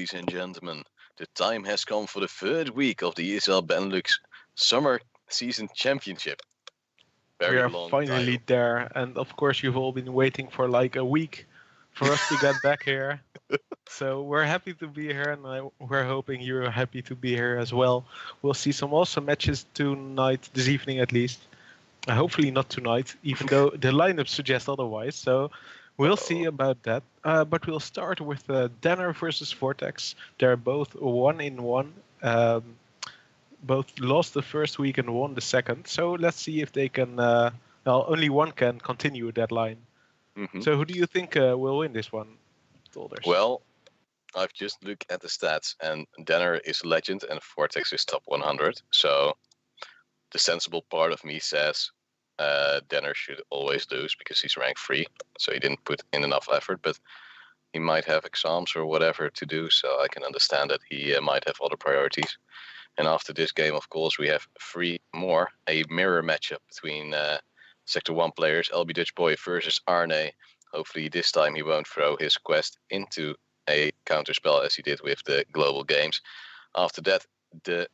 ladies and gentlemen. The time has come for the third week of the ESL Benelux Summer Season Championship. We are Long finally title. there, and of course you've all been waiting for like a week for us to get back here. So we're happy to be here, and we're hoping you're happy to be here as well. We'll see some awesome matches tonight, this evening at least. Hopefully not tonight, even though the lineup suggests otherwise. So we'll see about that. But we'll start with d3n0r versus Vortex. They're both 1-1. Both lost the first week and won the second. So let's see if they can. Well, only one can continue that line. So who do you think will win this one, Tolders? Well, I've just looked at the stats, and d3n0r is legend and Vortex is top 100. So the sensible part of me says d3n0r should always lose because he's rank 3. So he didn't put in enough effort, but he might have exams or whatever to do. So I can understand that he might have other priorities. And after this game, of course, we have 3 more. A mirror matchup between Sector 1 players, LB Dutch Boy versus Arne. Hopefully this time he won't throw his quest into a counterspell as he did with the global games. After that, the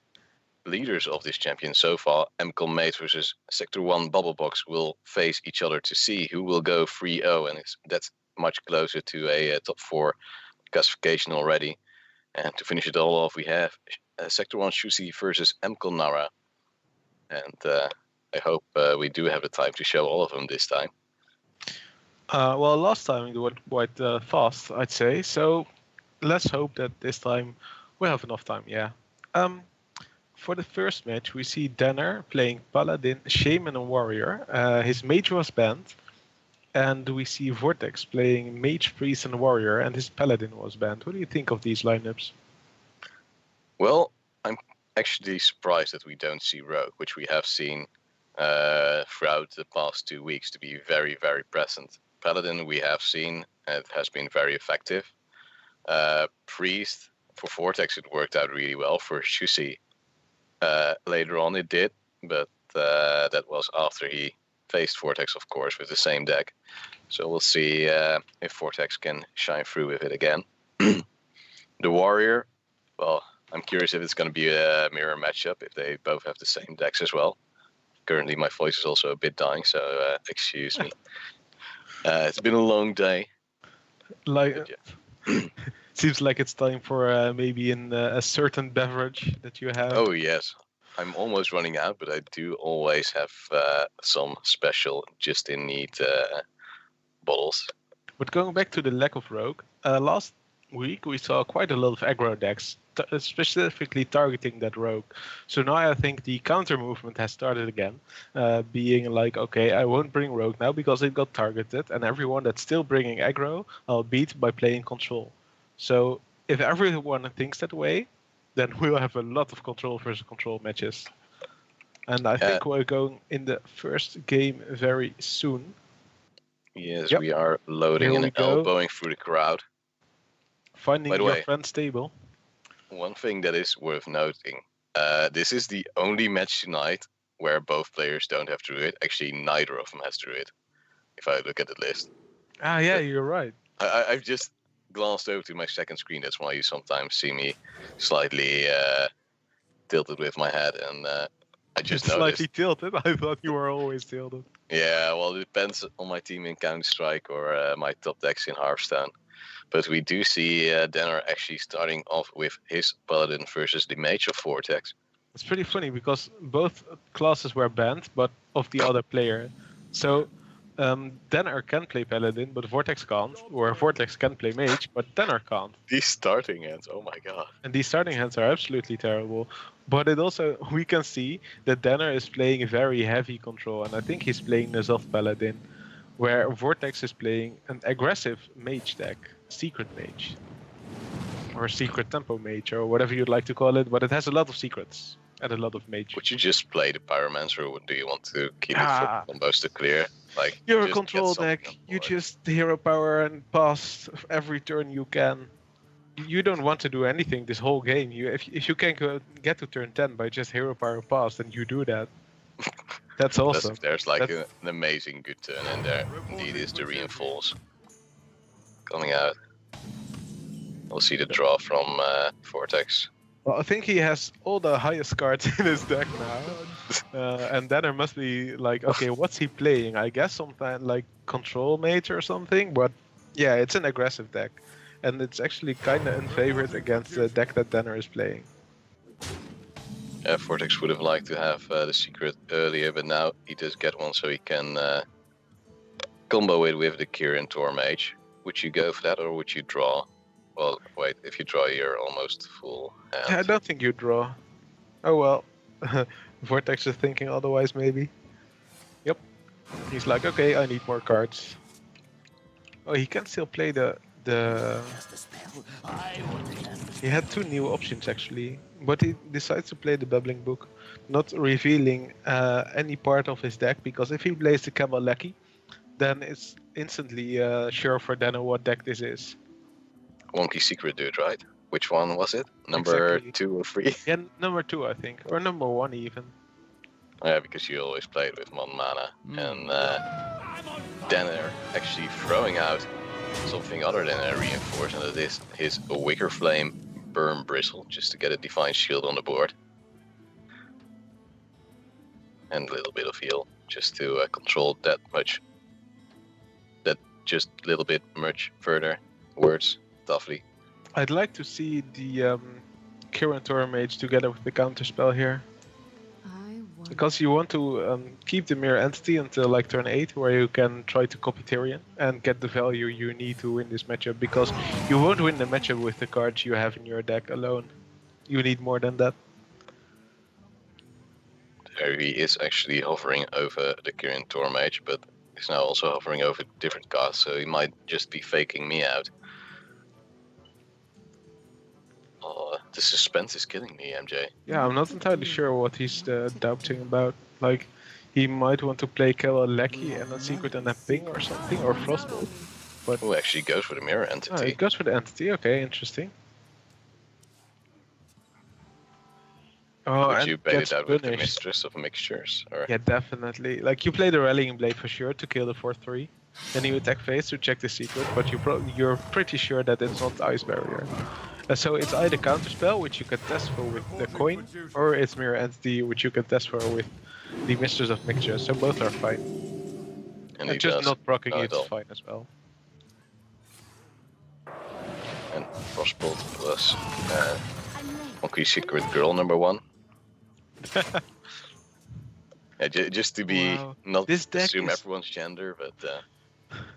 leaders of this champion so far, Mate versus Sector 1 Bubblebox, will face each other to see who will go 3-0. And that's much closer to a top 4 classification already. And to finish it all off, we have Sector 1 Shusi versus Nara. And I hope we do have the time to show all of them this time. Well, last time it went quite fast, I'd say. So let's hope that this time we'll have enough time, yeah. For the first match, we see d3n0r playing Paladin, Shaman and Warrior. His mage was banned. And we see Vortex playing Mage, Priest and Warrior, and his Paladin was banned. What do you think of these lineups? Well, I'm actually surprised that we don't see Rogue, which we have seen throughout the past 2 weeks to be very, very present. Paladin we have seen, it has been very effective. Priest, for Vortex it worked out really well. For Shusi, later on it did, but that was after he faced Vortex, of course, with the same deck. So we'll see if Vortex can shine through with it again. The Warrior, well, I'm curious if it's going to be a mirror matchup, if they both have the same decks as well. Currently my voice is also a bit dying, so excuse me. It's been a long day. Seems like it's time for maybe a certain beverage that you have. Oh yes, I'm almost running out, but I do always have some special just-in-need bottles. But going back to the lack of Rogue, last week we saw quite a lot of aggro decks, specifically targeting that Rogue. So now I think the counter movement has started again, being like, okay, I won't bring Rogue now because it got targeted, and everyone that's still bringing aggro, I'll beat by playing control. So if everyone thinks that way, then we'll have a lot of control versus control matches. And I think we're going in the first game very soon. Yes, yep. We are loading and elbowing through the crowd. Finding your friend's table. One thing that is worth noting, this is the only match tonight where both players don't have Druid. Actually, neither of them has Druid, if I look at the list. Ah, yeah, you're right. I've just glanced over to my second screen. That's why you sometimes see me slightly tilted with my head, and I just noticed. Slightly tilted? I thought you were always tilted. Yeah, well, it depends on my team in Counter-Strike or my top decks in Hearthstone. But we do see d3n0r actually starting off with his Paladin versus the Mage of Vortex. It's pretty funny because both classes were banned, but of the other player. So d3n0r can play Paladin, but Vortex can't. Or Vortex can play Mage, but d3n0r can't. These starting hands, oh my god. And these starting hands are absolutely terrible. But it also, we can see that d3n0r is playing very heavy control, and I think he's playing Nazov Paladin, where Vortex is playing an aggressive Mage deck. Secret Mage. Or Secret Tempo Mage, or whatever you'd like to call it, but it has a lot of secrets and a lot of mage. Would you just play the Pyromancer, or do you want to keep it for combos to clear? Like, you're a control deck, you just hero power and pass every turn you can. You don't want to do anything this whole game. If you can get to turn 10 by just hero power pass, then you do that. That's awesome. If there's like an amazing good turn in there, indeed is the reinforce coming out. We'll see the draw from Vortex. Well, I think he has all the highest cards in his deck now. And then there must be like, okay, what's he playing? I guess something like Control Mage or something. But yeah, it's an aggressive deck. And it's actually kind of unfavored against the deck that d3n0r is playing. Yeah, Vortex would have liked to have the secret earlier, but now he does get one, so he can combo it with the d3n0r Mage. Would you go for that, or would you draw? Well, wait, if you draw, you're almost full. Yeah, I don't think you draw. Oh well. Vortex is thinking otherwise, maybe. Yep. He's like, okay, I need more cards. Oh, he can still play the... He had two new options actually, but he decides to play the Babbling Book, not revealing any part of his deck, because if he plays the Kabaleki, then it's instantly sure for d3n0r what deck this is. Wonky secret dude, right? Which one was it? Number Exactly. 2 or 3? Yeah, number 2 I think, or number 1 even. Yeah, because you always played with 1 mana, and d3n0r actually throwing out something other than a reinforce, and that is his Wicker Flame Burn Bristle, just to get a Divine Shield on the board. And a little bit of heal, just to control that much. That just a little bit much further. Words, toughly. I'd like to see the d3n0r Mage together with the counterspell here. Because you want to keep the Mirror Entity until like turn 8, where you can try to copy Tyrion and get the value you need to win this matchup, because you won't win the matchup with the cards you have in your deck alone. You need more than that. There he is actually hovering over the d3n0r Mage, but he's now also hovering over different cards, so he might just be faking me out. Oh, the suspense is killing me, MJ. Yeah, I'm not entirely sure what he's doubting about. Like, he might want to play Kabaleki and a Secret and a Ping or something, or Frostbolt. But Oh, actually goes for the Mirror Entity. oh, he goes for the Entity, okay, interesting. Oh, Would and you bait gets it out with the punished. Mistress of Mixtures? Or? Yeah, definitely. Like, you play the Rallying Blade for sure to kill the 4-3. Then you attack phase to check the secret, but you're pretty sure that it's not Ice Barrier. So it's either Counterspell, which you can test for with the coin, or it's Mirror Entity, which you can test for with the Mistress of Mixture. So both are fine. And And just not proccing not it's at all. fine as well. And Frostbolt plus Monkey Secret Girl number 1. Yeah, just to be Wow. not This deck assume is- everyone's gender, but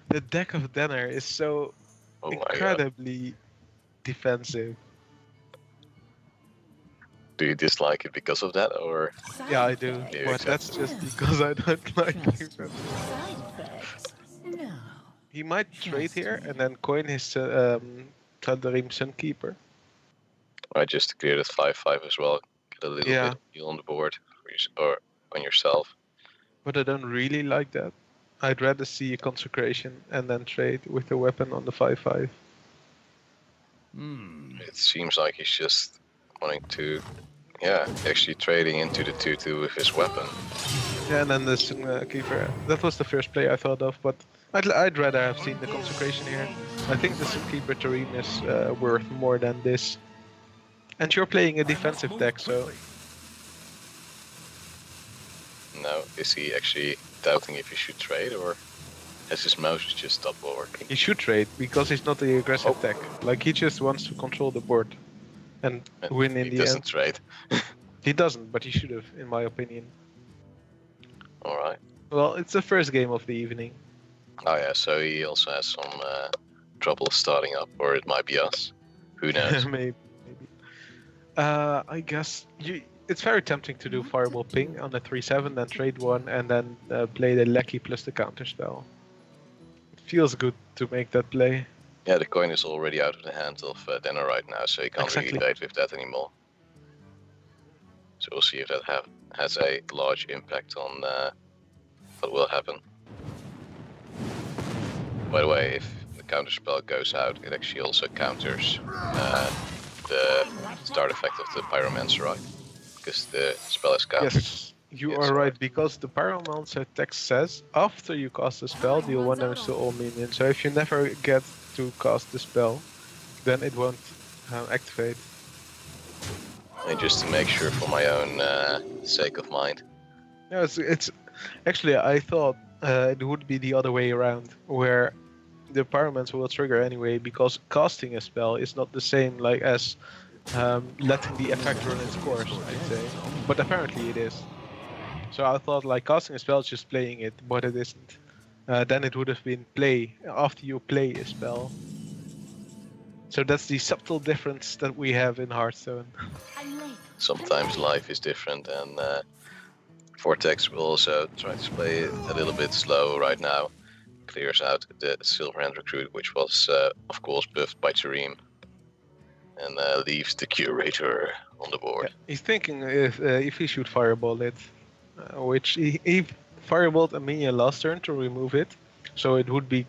The deck of d3n0r is so oh my god. incredibly defensive. Do you dislike it because of that, or Yeah, I do. Yeah, But that's just because I don't like defense. No. He might trade here and then coin his Tal'Darim Sunkeeper. I just cleared it 5/5 as well? Get a little Yeah. bit of heal on the board for or on yourself. But I don't really like that. I'd rather see a Consecration and then trade with the weapon on the 5/5. It seems like he's just wanting to, yeah, actually trading into the 2/2 with his weapon. Yeah, and then the Sunkeeper. That was the first play I thought of, but I'd rather have seen the Consecration here. I think the Sunkeeper terrain is worth more than this. And you're playing a defensive deck, so Now, is he actually doubting if he should trade, or has his mouse just stopped working? he should trade because he's not the aggressive deck. Like, he just wants to control the board and win in He the doesn't end. trade. He doesn't, but he should have, in my opinion. Alright. Well, it's the first game of the evening. Oh yeah, so he also has some trouble starting up, or it might be us. Who knows? Maybe. I guess it's very tempting to do Fireball Ping on the 3/7, then trade one, and then play the Lecky plus the counterspell. It feels good to make that play. Yeah, the coin is already out of the hands of d3n0r right now, so he can't Exactly. really trade with that anymore. So we'll see if that has a large impact on what will happen. By the way, if the counterspell goes out, it actually also counters the start effect of the Pyromancer, right? Because the spell is countered. Yes, you are right, because the Pyromancer text says after you cast the spell, deal 1 damage to all minions. So if you never get to cast the spell, then it won't activate. And just to make sure for my own sake of mind. No, it's actually I thought it would be the other way around, where the pyromancer will trigger anyway because casting a spell is not the same like as letting the effect run its course, I'd say. But apparently it is. So I thought like casting a spell is just playing it, but it isn't. Then it would have been play after you play a spell. So that's the subtle difference that we have in Hearthstone. Sometimes life is different, and Vortex will also try to play a little bit slow right now. Clears out the Silverhand Recruit, which was of course buffed by d3n0r, and leaves the Curator on the board. Yeah, he's thinking if he should fireball it, which he fireballed a minion last turn to remove it, so it would be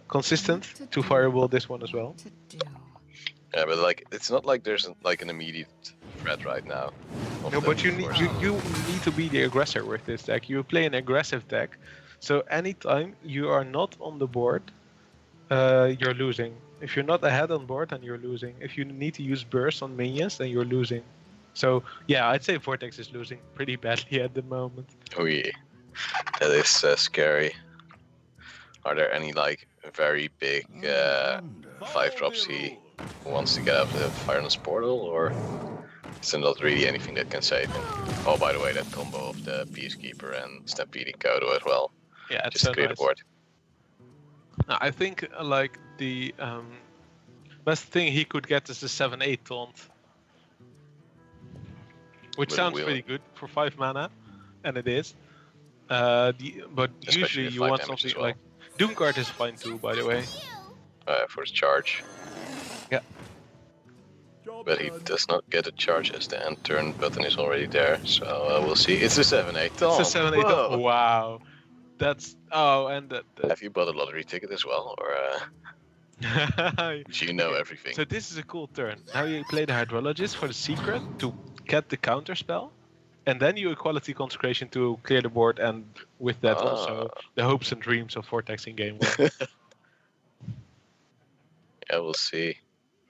consistent to fireball this one as well. Yeah, but like it's not like there's like an immediate threat right now. No, but you need to be the aggressor with this deck. You play an aggressive deck, so anytime you are not on the board, you're losing. If you're not ahead on board, then you're losing. If you need to use burst on minions, then you're losing. So yeah, I'd say Vortex is losing pretty badly at the moment. Oh yeah, that is scary. Are there any like very big 5-drops he wants to get out of the Fireness Portal, or is there not really anything that can save him? Oh, by the way, that combo of the Peacekeeper and Stampeding Kodo as well. Yeah, it's just so clear nice. the board. No, I think like the best thing he could get is the 7/8 taunt, which With sounds wheel. pretty good for 5 mana, and it is. But Especially usually with you 5 want damage something as well. like Doomguard is fine too, by the way. For his charge. Yeah. But he does not get a charge as the end turn button is already there, so we'll see. It's a 7/8 taunt. It's a 7/8 Whoa. taunt. Wow, that's and that. Have you bought a lottery ticket as well, or do you know everything? So this is a cool turn. Now you play the Hydrologist for the secret to get the counter spell, and then you Equality Consecration to clear the board, and with that also the hopes and dreams of Vortex in game 1. Yeah, we'll see.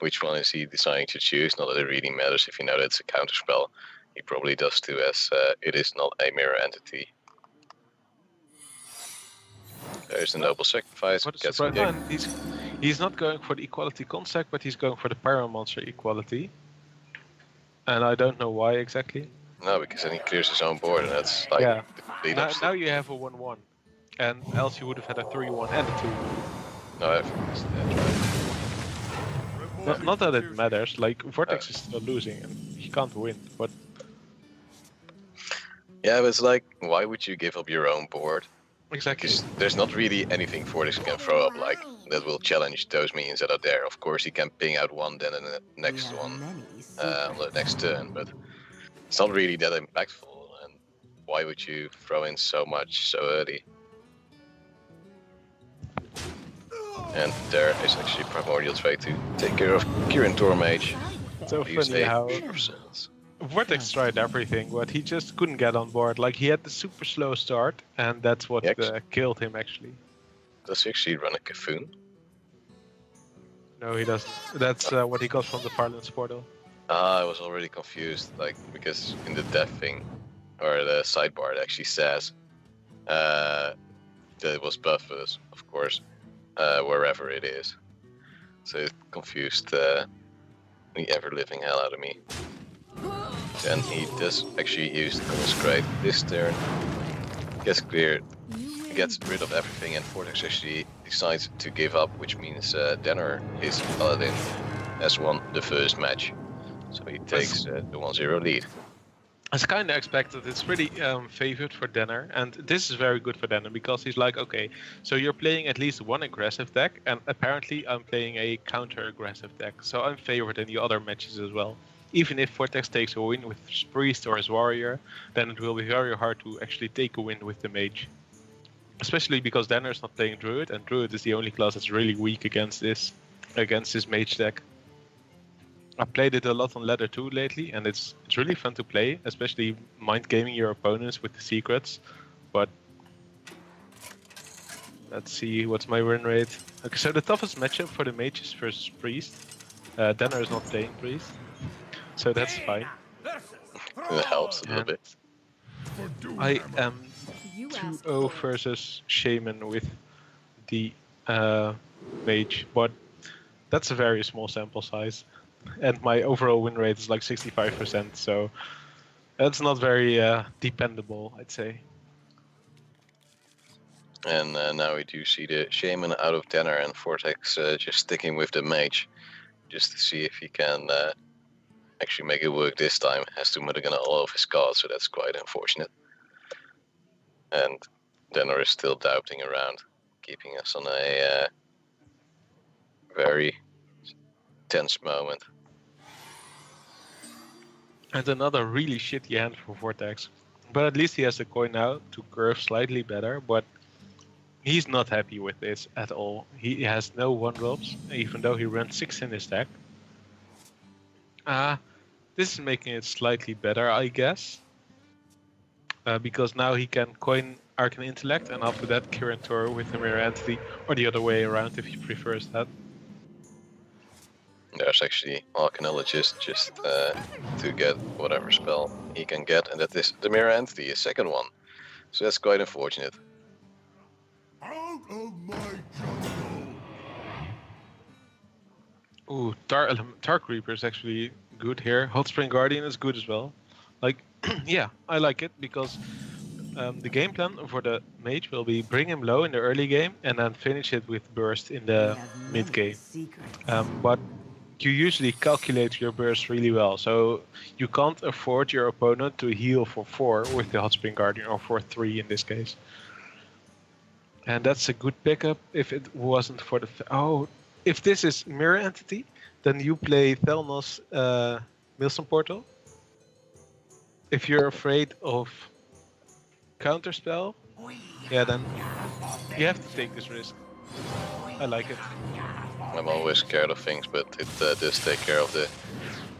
Which one is he deciding to choose? Not that it really matters if you know that it's a counter spell. He probably does too, as it is not a mirror entity. There's the Noble Sacrifice. What a Gets surprise. the And he's not going for the Equality Consec, but he's going for the Pyromancer Equality. And I don't know why exactly. No, because then he clears his own board, and that's like Yeah. the complete Now opposite. you have a 1/1, and else you would have had a 3/1 and a 2. No, I think that's right. Not that it matters. Like Vortex is still losing, and he can't win. But Yeah, but it's like, why would you give up your own board? exactly. Because there's not really anything Vortex can throw up like that will challenge those minions that are there. Of course, he can ping out one, then the next one on the next turn, but it's not really that impactful. And why would you throw in so much so early? And there is actually Primordial Trade to take care of d3n0r Mage. So Use funny a how percent. Vortex tried everything, but he just couldn't get on board. Like he had the super slow start, and that's what killed him actually. Does he actually run a Cafoon? No, he doesn't. That's what he got from the Parlance portal. Ah, I was already confused, like, because in the death thing, or the sidebar, it actually says that it was buffers, of course, wherever it is. So it confused the ever-living hell out of me. Then he does actually use the Consecrate this turn, gets cleared, gets rid of everything, and Vortex actually decides to give up, which means d3n0r is Paladin has won the first match. So he takes the 1-0 lead. It's kind of expected. It's pretty favored for d3n0r, and this is very good for d3n0r because he's like, okay, so you're playing at least one aggressive deck, and apparently I'm playing a counter-aggressive deck, so I'm favored in the other matches as well. Even if Vortex takes a win with his Priest or his Warrior, then it will be very hard to actually take a win with the Mage. Especially because d3n0r is not playing Druid, and Druid is the only class that's really weak against this Mage deck. I played it a lot on Ladder 2 lately, and it's really fun to play, especially mind gaming your opponents with the secrets. But Let's see what's my win rate. Okay, so the toughest matchup for the mage is versus priest. d3n0r is not playing priest, so that's fine. It helps a little And bit. I am You asked 2-0 for it. versus shaman with the mage, but that's a very small sample size, and my overall win rate is like 65%. So that's not very dependable, I'd say. And now we do see the shaman out of d3n0r and Vortex just sticking with the mage, just to see if he can actually make it work this time. Has to mulligan all of his cards, so that's quite unfortunate. And d3n0r is still doubting around, keeping us on a very tense moment. And another really shitty hand for Vortex. But at least he has the coin now to curve slightly better, but he's not happy with this at all. He has no 1-drops, even though he ran 6 in his deck. This is making it slightly better, I guess. Because now he can coin Arcane Intellect and after that d3n0r with the Mirror Entity, or the other way around if he prefers that. There's actually Arcanologist just to get whatever spell he can get, and that is the Mirror Entity, a second one. So that's quite unfortunate. Out of my jungle! Ooh, Dark Reaper is actually good here. Hot Spring Guardian is good as well. Like, yeah, I like it because the game plan for the mage will be bring him low in the early game and then finish it with burst in the mid game. But you usually calculate your burst really well, so you can't afford your opponent to heal for 4 with the Hot Spring Guardian, or for 3 in this case. And that's a good pickup if it wasn't for the... if this is Mirror Entity, then you play Thelnos Maelstrom Portal. If you're afraid of Counterspell, yeah, then you have to take this risk. I like it. I'm always scared of things, but it does take care of the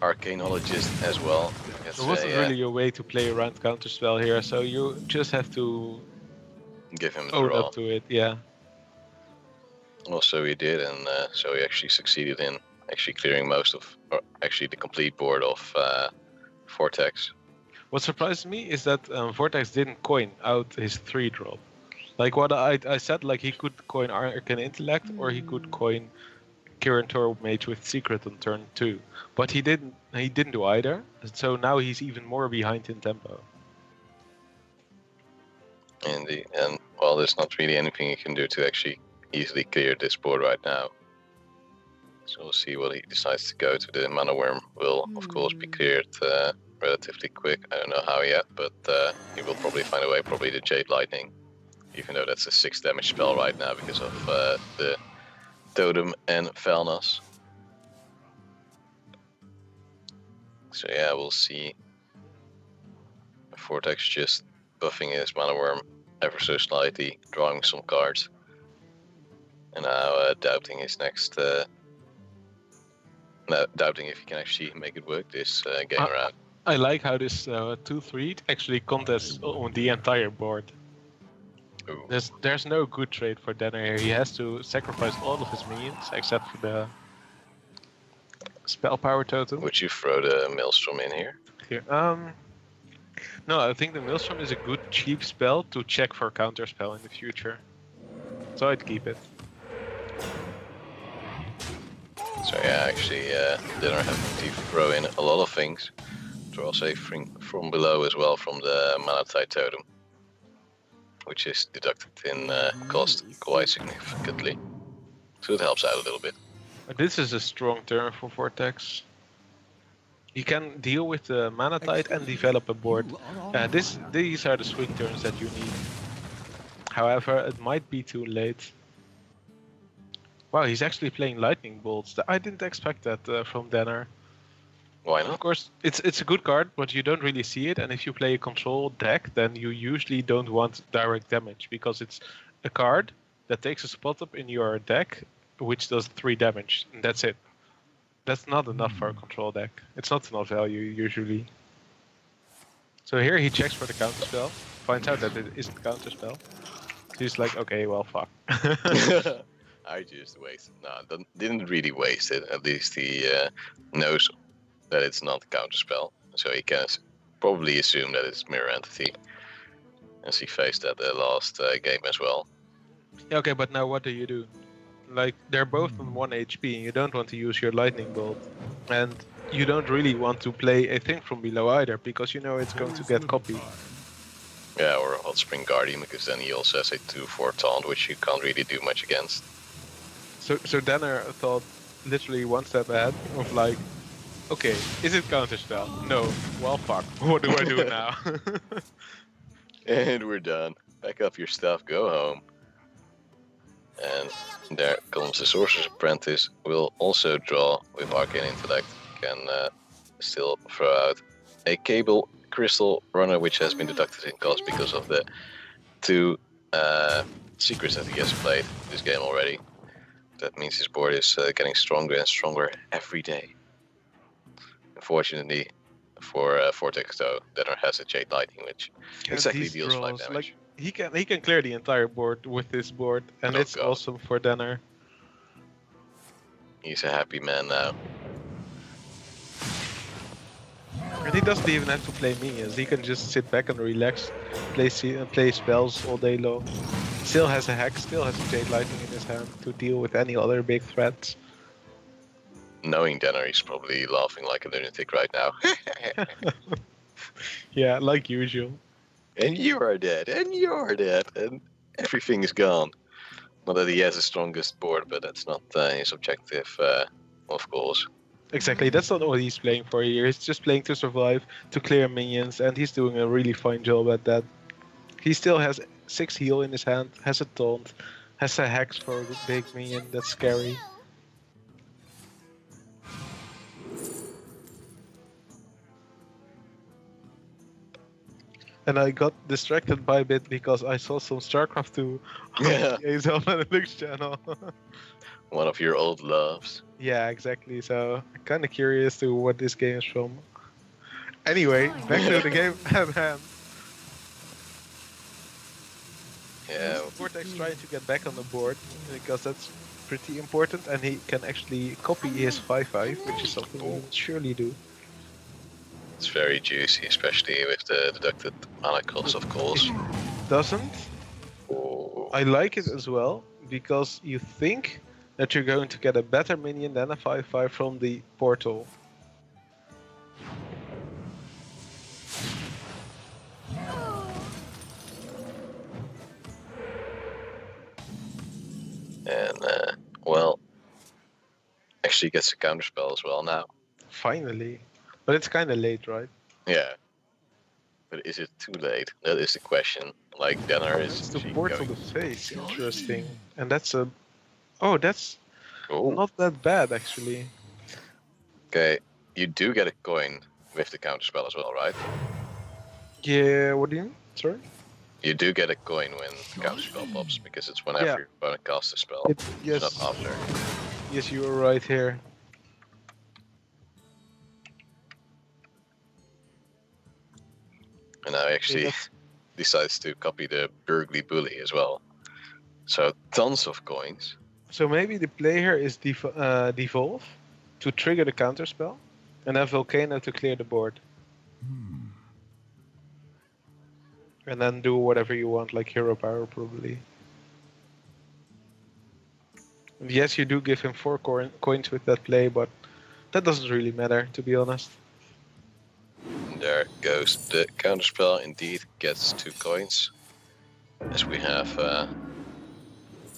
Arcanologist as well. There wasn't really a way to play around Counterspell here, so you just have to give him the own draw. up to it, yeah. Also he did, and so he actually succeeded in actually clearing most of, or actually the complete board of Vortex. What surprised me is that Vortex didn't coin out his 3-drop. Like what I said, like he could coin Arcane Intellect, or he could coin d3n0r Mage with Secret on turn 2. But he didn't do either, so now he's even more behind in tempo. Indeed, and well, there's not really anything he can do to actually easily clear this board right now. So we'll see what he decides to go to. The Mana Worm will, of course, be cleared relatively quick. I don't know how yet, but he will probably find a way, probably the Jade Lightning. Even though that's a 6 damage spell right now because of the Totem and Felnas. So yeah, we'll see. Vortex just buffing his Mana Worm ever so slightly, drawing some cards. And now doubting his next... doubting if he can actually make it work this game around. I like how this 2-3 actually contests on the entire board. Ooh. There's no good trade for d3n0r here. He has to sacrifice all of his minions except for the spell power totem. Would you throw the Maelstrom in here? Here. No, I think the Maelstrom is a good cheap spell to check for counterspell in the future. So I'd keep it. So yeah, actually, d3n0r having to throw in a lot of things. Draw save from below as well from the Mana Tide Totem, which is deducted in cost quite significantly. So it helps out a little bit. This is a strong turn for Vortex. You can deal with the Mana Tide and develop a board. These are the swing turns that you need. However, it might be too late. Wow, he's actually playing Lightning Bolts. I didn't expect that from d3n0r. Why not? Of course, it's a good card, but you don't really see it. And if you play a control deck, then you usually don't want direct damage, because it's a card that takes a spot up in your deck, which does 3 damage, and that's it. That's not enough for a control deck. It's not enough value usually. So here he checks for the counterspell, finds out that it isn't counterspell, He's like, okay, well, fuck. I just wasted. No, didn't really waste it. At least he knows that it's not counterspell, so he can probably assume that it's mirror entity, as he faced that the last game as well. Yeah, okay, but now what do you do? Like, they're both on 1 HP, and you don't want to use your lightning bolt, and you don't really want to play a thing from below either, because you know it's going to get copied. Yeah, or a Hot Spring Guardian, because then he also has a 2/4 taunt, which you can't really do much against. So d3n0r thought literally one step ahead of like, okay, is it counterspell? No. Well, fuck. What do I do now? And we're done. Pack up your stuff, go home. And there comes the Sorcerer's Apprentice. Will also draw with Arcane Intellect. Can still throw out a Cable Crystal Runner, which has been deducted in cost because of the 2 secrets that he has played this game already. That means his board is getting stronger and stronger every day. Unfortunately for Vortex, though, d3n0r has a Jade Lightning, which exactly deals 5 damage. Like, he can clear the entire board with this board, and it's God. awesome for d3n0r. He's a happy man now. And he doesn't even have to play minions. He can just sit back and relax, play spells all day long. Still has a hack, still has a Jade Lightning in his hand to deal with any other big threats. Knowing d3n0r, he's probably laughing like a lunatic right now. Yeah, like usual. And you are dead, and you're dead, and everything is gone. Not that he has the strongest board, but that's not his objective, of course. Exactly, that's not what he's playing for here. He's just playing to survive, to clear minions, and he's doing a really fine job at that. He still has 6 heal in his hand, has a taunt, has a hex for a big minion, that's scary. And I got distracted by a bit because I saw some StarCraft 2 on Yeah. the ESL Benelux channel. One of your old loves. Yeah, exactly. So I'm kind of curious to what this game is from. Anyway, back to the game at hand. Yeah. Vortex trying to get back on the board because that's pretty important, and he can actually copy his 5/5, which is something he will surely do. It's very juicy, especially with the deducted mana cost, of course. Doesn't? Oh. I like it as well because you think that you're going to get a better minion than a 5/5 from the portal. And, well, actually gets a counterspell as well now. Finally. But it's kind of late, right? Yeah. But is it too late? That is the question. Like, d3n0r is It's the she portal going... to face. Interesting. And that's a... Oh, that's Oh, not that bad, actually. okay. You do get a coin with the counterspell as well, right? Yeah, what do you mean? Sorry? You do get a coin when the counterspell pops, because it's whenever Yeah. your opponent casts a spell. Yes. It's not after. Yes, you were right here. And now he actually Yes. decides to copy the Burgly Bully as well. So tons of coins. So maybe the player is devolve to trigger the counterspell, and then Volcano to clear the board. And then do whatever you want, like hero power probably. And yes, you do give him 4 coins with that play, but that doesn't really matter, to be honest. And there goes the counterspell. Indeed, gets 2 coins, as we have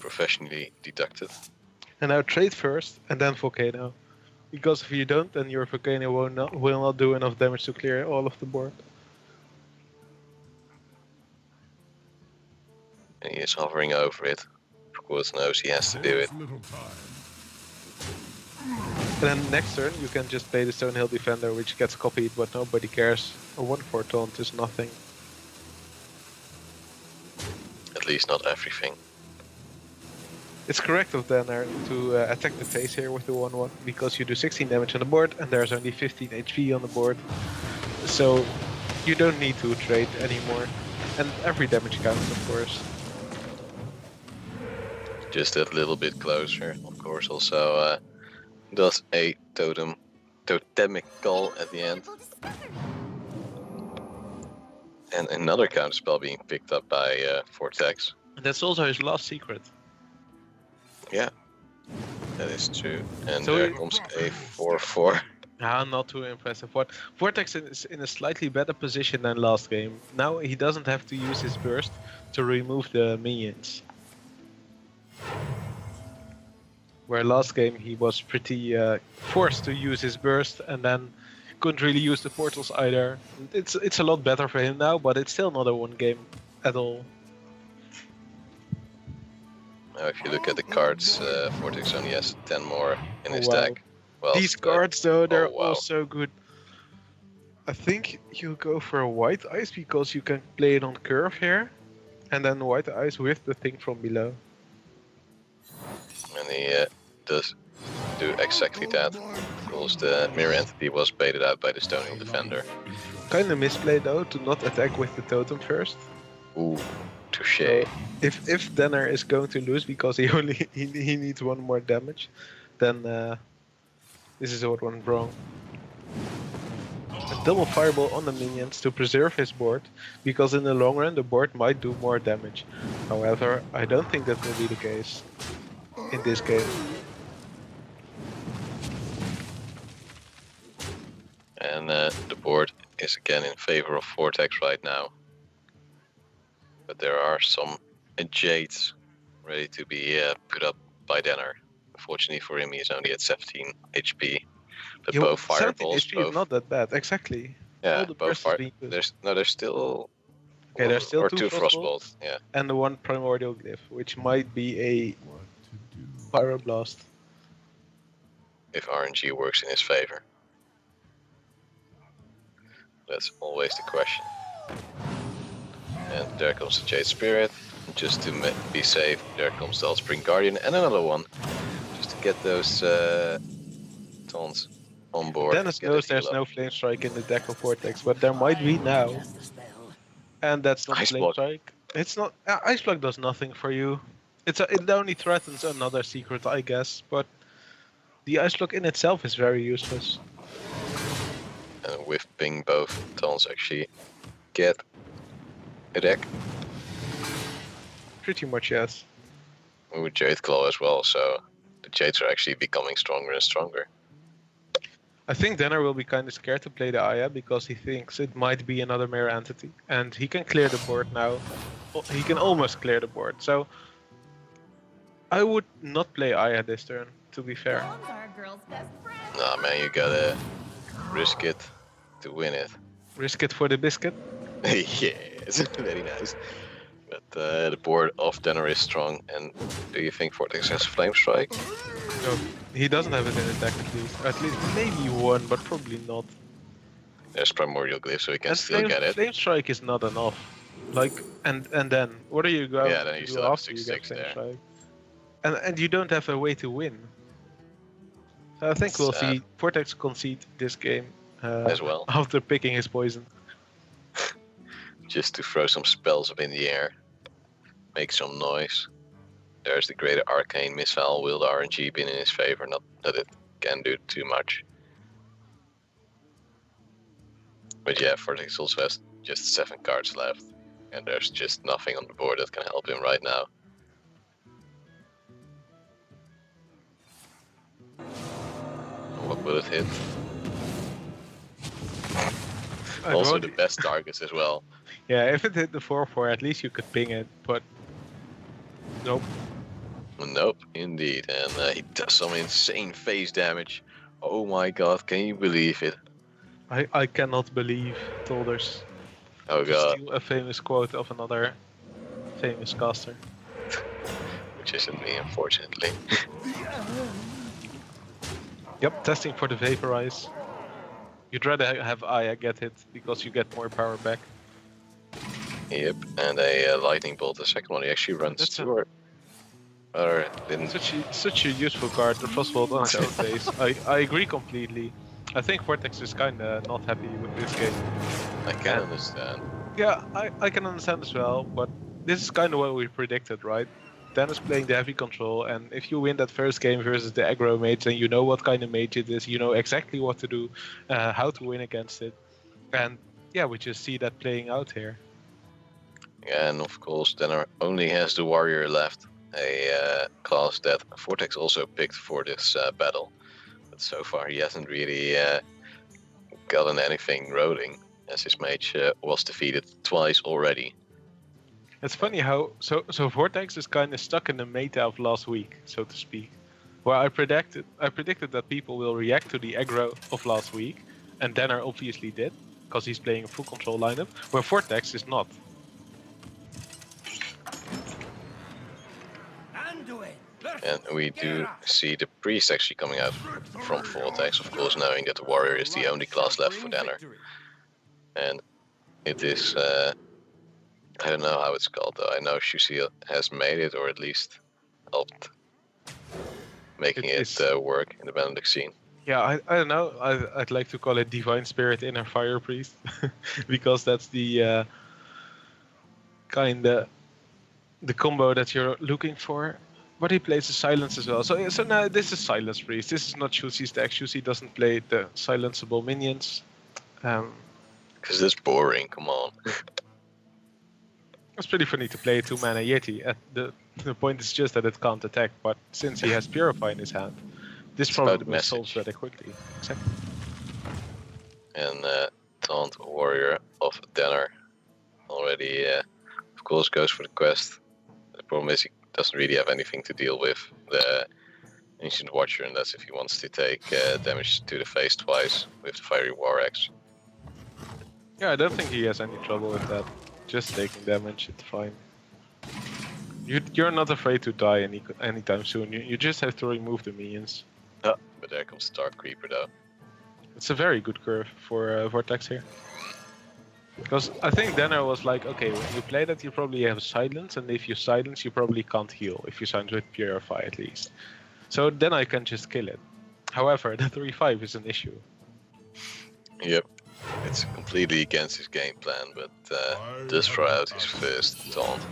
professionally deducted. And now trade first, and then Volcano. Because if you don't, then your Volcano will not do enough damage to clear all of the board. And he is hovering over it. Of course, knows he has to do it. Little time. And then next turn you can just play the Stonehill Defender, which gets copied, but nobody cares. A 1/4 taunt is nothing. At least not everything. It's correct of d3n0r to attack the face here with the 1/1, because you do 16 damage on the board and there's only 15 HP on the board. So you don't need to trade anymore. And every damage counts, of course. just a little bit closer. Of course, also does a totemic call at the end. And another counterspell being picked up by Vortex. That's also his last secret. Yeah, that is true. And So there he- comes a 4-4. Ah, not too impressive. Vortex is in a slightly better position than last game. Now he doesn't have to use his burst to remove the minions. Where last game he was pretty forced to use his burst and then couldn't really use the portals either. It's a lot better for him now, but it's still not a one game at all. Now, if you look at the cards, Vortex only has 10 more in his Wow. deck. Well, These cards though, they're wow. all so good. I think you go for a white ice because you can play it on curve here. And then white ice with the thing from below. And he does do exactly that. Because the mirror entity was baited out by the Stoning Defender. Kinda misplay though to not attack with the totem first. Ooh, touche. So if d3n0r is going to lose because he only he needs one more damage, then this is what went wrong. A double fireball on the minions to preserve his board, because in the long run the board might do more damage. However, I don't think that will be the case in this game. And the board is again in favor of Vortex right now. But there are some Jades ready to be put up by d3n0r. Unfortunately for him, he is only at 17 HP. But Yeah, both 17 fireballs, HP is not that bad, exactly. yeah, all the both bursts fire. being used. There's still. Okay, there's still or two two Frostbolt. Frostbolt. Yeah, And the one primordial glyph, which might be a pyroblast. if RNG works in his favor. That's always the question. And there comes the Jade Spirit. Just to be safe, there comes the Spring Guardian and another one. Just to get those tons on board. Dennis get a knows there's heal no up. Flame Strike in the deck of Vortex, but there might be now. And that's not Ice Flame Block. Strike. It's not. Ice Block does nothing for you. It only threatens another secret, I guess, but the Ice Block in itself is very useless. And with ping both tons actually get a deck. Pretty much, yes. With Jade Claw as well, so the Jades are actually becoming stronger and stronger. I think d3n0r will be kind of scared to play the Aya because he thinks it might be another mirror entity, and he can clear the board now. He can almost clear the board, so I would not play Aya this turn, to be fair. Dogs are a girl's best friend. Nah man, you gotta risk it to win it. Risk it for the biscuit. Yes, very nice. But the board of d3n0r is strong, and do you think Vortex has Flame Strike? No, he doesn't have it in his deck at least. At least maybe one, but probably not. There's Primordial Glyph, so he can And still get it. Flame Strike is not enough. Like, and then what are you going Yeah, then to you do still have after you get 6-6 Flame there. Strike? And you don't have a way to win. So I think That's we'll sad. see Vortex concede this game As well. after picking his poison. Just to throw some spells up in the air. Make some noise. There's the Greater Arcane Missile. Will the RNG be in his favor? Not that it can do too much. But yeah, Vortex also has just 7 cards left. And there's just nothing on the board that can help him right now. What will it hit? I Also don't- the best targets as well. Yeah, if it hit the 4-4, at least you could ping it, but nope. Nope, indeed. And he does some insane phase damage. Oh my god, can you believe it? I cannot believe Tolders Oh to god, steal a famous quote of another famous caster. which isn't me, unfortunately. Yep, testing for the Vaporize. You'd rather have Aya get hit because you get more power back. Yep, and a lightning bolt. The second one he actually runs That's to or didn't. Such a useful card, the Frostbolt on its own base. I agree completely. I think Vortex is kinda not happy with this game. I can understand. Yeah, I can understand as well, but this is kinda what we predicted, right? Dennis playing the heavy control, and if you win that first game versus the aggro mage, then you know what kind of mage it is, you know exactly what to do, how to win against it. And yeah, we just see that playing out here. And of course, d3n0r only has the warrior left, a class that Vortex also picked for this battle. But so far he hasn't really gotten anything rolling, as his mage was defeated twice already. It's funny how so Vortex is kind of stuck in the meta of last week, so to speak. Where I predicted that people will react to the aggro of last week, and d3n0r obviously did, because he's playing a full control lineup, where Vortex is not. And we do see the priest actually coming out from Vortex, of course, knowing that the warrior is the only class left for d3n0r. And it is, I don't know how it's called though. I know Shusi has made it, or at least helped making it work in the Benelux scene. Yeah, I don't know. I'd like to call it Divine Spirit Inner Fire Priest, because that's the the combo that you're looking for. But he plays the silence as well. So now this is Silence Priest. This is not Shusi's deck. Shusi doesn't play the silenceable minions. Because it's boring, come on. It's pretty funny to play a 2-mana Yeti. The point is just that it can't attack, but since he has Purify in his hand, this problem will solve rather quickly. Exactly. And Taunt Warrior of d3n0r already, of course, goes for the quest. The problem is he doesn't really have anything to deal with the Ancient Watcher, and that's if he wants to take damage to the face twice with the Fiery War Axe. Yeah, I don't think he has any trouble with that. Just taking damage, it's fine. You're not afraid to die anytime soon. You just have to remove the minions. But there comes the Dark Creeper though. It's a very good curve for Vortex here. Because I think d3n0r was like, okay, when you play that you probably have silence, and if you silence you probably can't heal, if you silence with Purify at least. So then I can just kill it. However, the 3-5 is an issue. Yep. It's completely against his game plan, but does throw out his first taunt,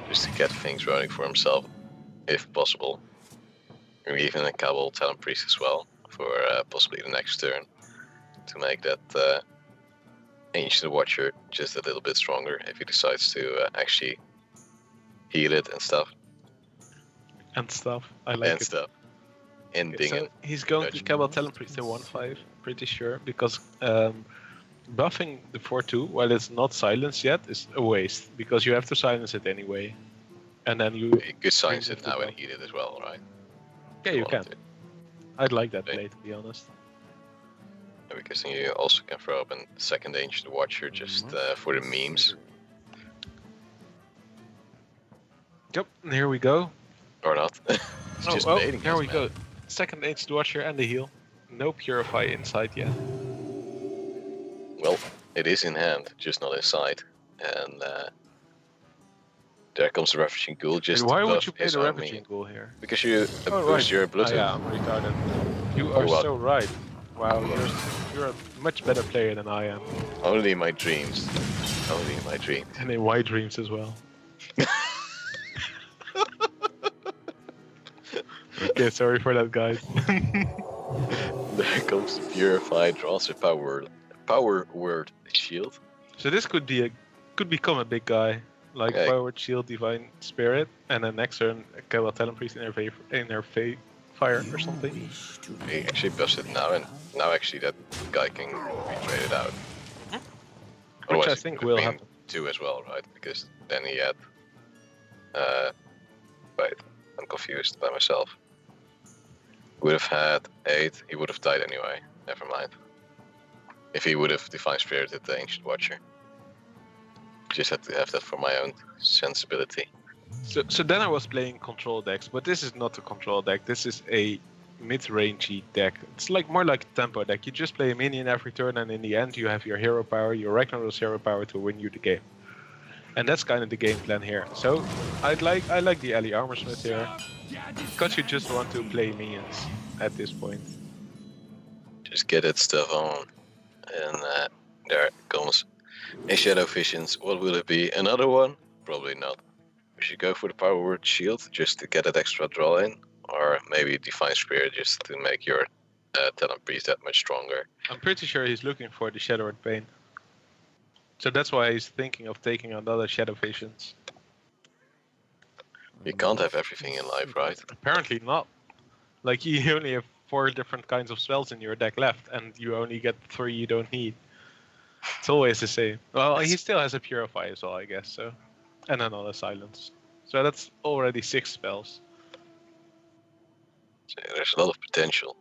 just to get things running for himself, if possible. And even a Cabal Talent Priest as well, for possibly the next turn, to make that Ancient Watcher just a little bit stronger, if he decides to actually heal it and stuff. I like it. Stuff. And Okay, so he's going to Cabal Talent Priest in 1-5, pretty sure, because buffing the 4-2 while it's not silenced yet is a waste, because you have to silence it anyway. And then you could silence it now and heal it as well, right? Yeah, you can. I'd like that play, to be honest. Because then you also can throw up a second Ancient Watcher just for the memes. Yep, and here we go. Or not. It's just baiting here us, we man. go. Second Ancient Watcher and the heal. No Purify inside yet. Well, it is in hand, just not inside. And there comes the Ravaging Ghoul just Why would above you play his the own Ravaging minion. Ghoul here? Because you boost your blood. Yeah, I'm retarded. You are so right. Wow, you're a much better player than I am. Only in my dreams. Only in my dreams. And in white dreams as well. Okay, sorry for that, guys. There comes the Purify, draws a power word shield. So this could become a big guy, like Power Word Shield, Divine Spirit, and then next turn Cabal Talent Priest in their fire or something. He actually buffs it now, and now actually that guy can be traded out. Which I think will happen. 2 as well, right? Because then he had... wait, I'm confused by myself. Would have had 8, he would have died anyway. Never mind. If he would have Divine Spirited the Ancient Watcher. Just had to have that for my own sensibility. So d3n0r was playing control decks, but this is not a control deck. This is a mid-rangey deck. It's more like a tempo deck. You just play a minion every turn, and in the end you have your hero power, your Ragnarok's hero power to win you the game. And that's kind of the game plan here. So I like the Ellie Armorsmith here, because you just want to play minions at this point. Just get that stuff on. And there comes a Shadow Visions. What will it be? Another one? Probably not. we should go for the Power Word Shield just to get that extra draw in, or maybe Divine Spirit just to make your Talon Priest that much stronger. I'm pretty sure he's looking for the Shadowed Pain. So that's why he's thinking of taking another Shadow Visions. You can't have everything in life, right? Apparently not. Like, you only have 4 different kinds of spells in your deck left, and you only get 3 you don't need. It's always the same. Well, he still has a Purify as well, I guess, so. And another Silence. So that's already 6 spells. So there's a lot of potential.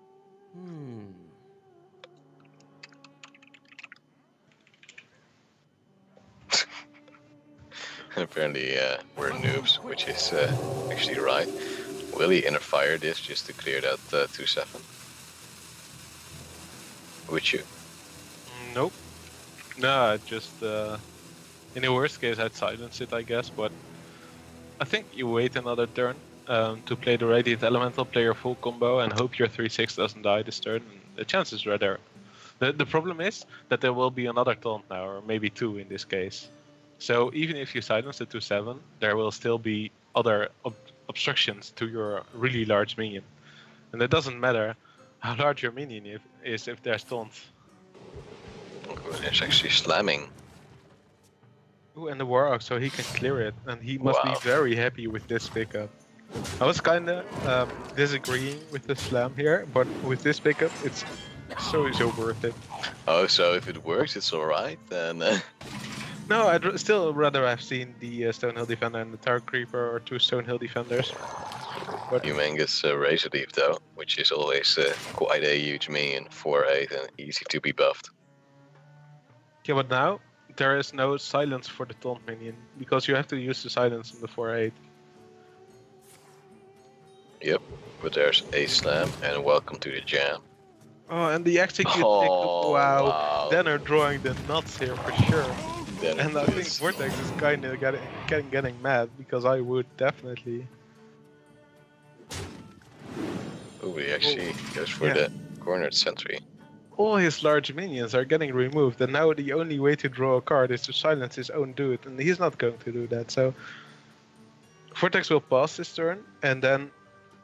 Apparently we're noobs, which is actually right. Will he inner fire this just to clear that 2-7? Would you? Nope. No, just in the worst case I'd silence it, I guess, but I think you wait another turn to play the Radiant Elemental, play your full combo, and hope your 3-6 doesn't die this turn. The chances are there. The problem is that there will be another taunt now, or maybe 2 in this case. So even if you silence the 2-7, there will still be other obstructions to your really large minion. And it doesn't matter how large your minion is if there's taunt. There's actually slamming. Ooh, and the Warlock, so he can clear it, and he must be very happy with this pickup. I was kinda disagreeing with the slam here, but with this pickup, it's so worth it. Oh, so if it works, it's alright, then... No, I'd still rather have seen the Stonehill Defender and the Tower Creeper, or 2 Stonehill Defenders. But Humongous Razor Leaf though, which is always quite a huge minion, 4-8 and easy to be buffed. yeah, but now there is no silence for the taunt minion, because you have to use the silence on the 4-8. Yep, but there's a slam and welcome to the jam. Oh, and the execute pickup, wow. d3n0r drawing the nuts here for sure. And I think Vortex is kind of getting mad, because I would definitely. Oh, he actually goes for the cornered sentry. All his large minions are getting removed, and now the only way to draw a card is to silence his own dude, and he's not going to do that. So Vortex will pass this turn, and then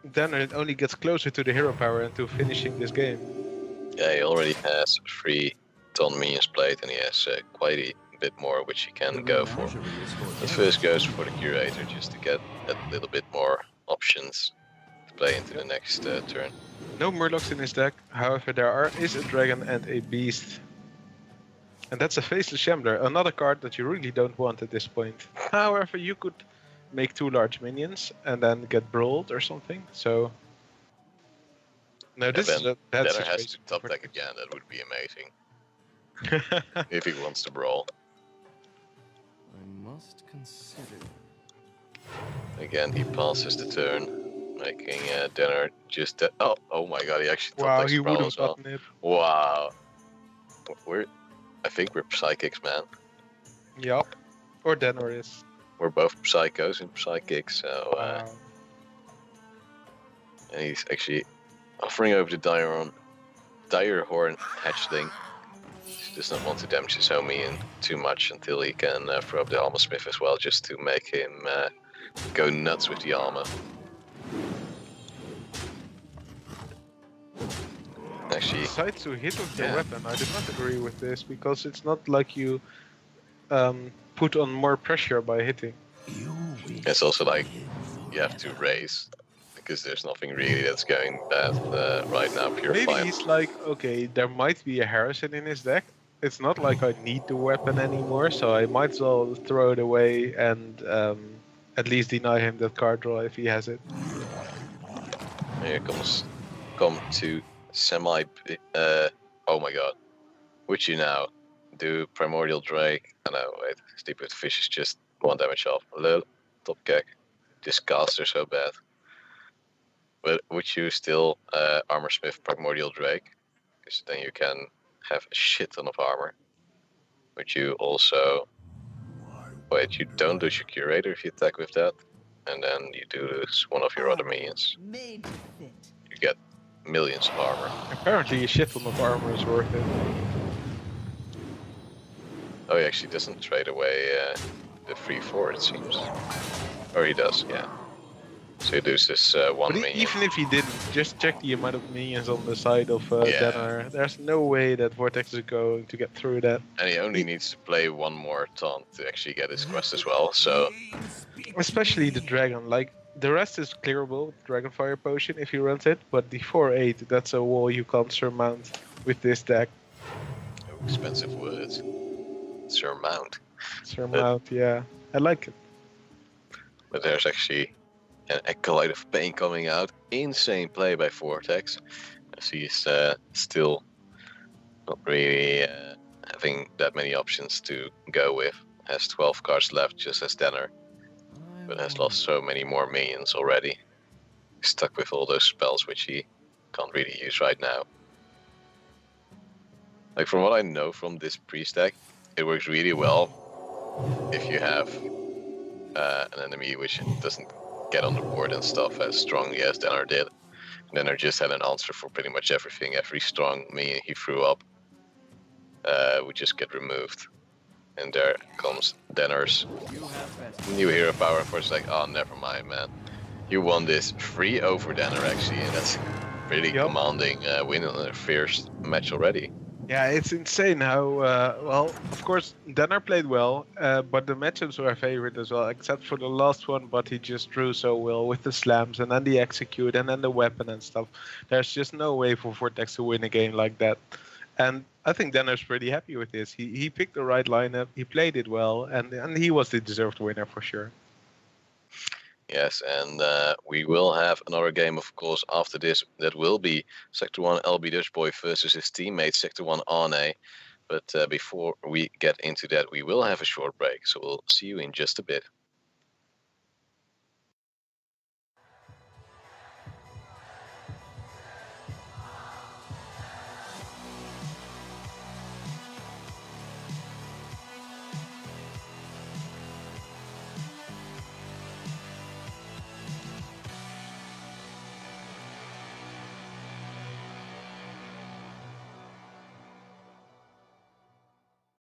d3n0r only gets closer to the hero power and to finishing this game. Yeah, he already has 3 ton minions played, and he has quite a bit more which he can go for. But first goes for the Curator just to get a little bit more options to play into the next turn. No Murlocs in his deck, however there is a dragon and a beast. And that's a Faceless Shambler, another card that you really don't want at this point. However, you could make 2 large minions and then get brawled or something, so... No, this is a bad d3n0r has to situation. top deck again, that would be amazing. If he wants to brawl. I must consider. Again, he passes the turn, making d3n0r just... oh my god, he actually top Wow, decks he the brawl would have as well. gotten it. Wow. I think we're psychics, man. Yup. Or d3n0r is. We're both psychos and psychics, so... Wow. And he's actually offering over the Dire Horn Hatchling. He does not want to damage his own minion too much until he can throw up the Armor Smith as well, just to make him go nuts with the armor. Actually, Decide to hit with your weapon. I do not agree with this, because it's not like you put on more pressure by hitting. it's also like you have to raise, because there's nothing really that's going bad right now. Purify. Maybe he's like, okay, there might be a Harrison in his deck. It's not like I need the weapon anymore, so I might as well throw it away and at least deny him that card draw if he has it. Here come to semi. Oh my god, would you now do Primordial Drake? Oh no, wait, Stupid Fish is just 1 damage off. Lol, top kick. This caster so bad. But would you still Armor Smith Primordial Drake? Because then you can have a shit ton of armor. Would you also... Wait, you don't lose your Curator if you attack with that. And then you do lose one of your other minions. Made to fit. You get millions of armor. Apparently a shit ton of armor is worth it. Oh, he actually doesn't trade away the 3-4, it seems. Or he does, yeah. So he loses one But minion. even if he didn't, just check the amount of minions on the side of Yeah. d3n0r. There's no way that Vortex is going to get through that. And he only needs to play one more taunt to actually get his quest as well. So Especially the dragon. Like, the rest is clearable with Dragonfire Potion if he runs it, but the 4-8, that's a wall you can't surmount with this deck. expensive words. Surmount. Surmount, yeah. I like it. But there's actually an Acolyte of Pain coming out. Insane play by Vortex. As he's still not really having that many options to go with. Has 12 cards left, just as d3n0r. But has lost so many more minions already. He's stuck with all those spells which he can't really use right now. Like, from what I know from this priest deck, it works really well if you have an enemy which doesn't get on the board and stuff as strongly as d3n0r did. d3n0r just had an answer for pretty much everything. Every strong minion he threw up would just get removed. And there comes d3n0r's new hero power, and it's like, oh, never mind, man. You won this 3 over d3n0r actually, and that's really commanding win in a fierce match already. Yeah, it's insane how, well, of course, d3n0r played well, but the matchups were favored as well, except for the last one, but he just drew so well with the slams, and then the execute, and then the weapon and stuff. There's just no way for Vortex to win a game like that. And I think d3n0r's pretty happy with this. He picked the right lineup, he played it well, and he was the deserved winner for sure. Yes, and we will have another game, of course, after this. That will be Sector 1 LB Dutch Boy versus his teammate Sector 1 Arne. But before we get into that, we will have a short break, so we'll see you in just a bit.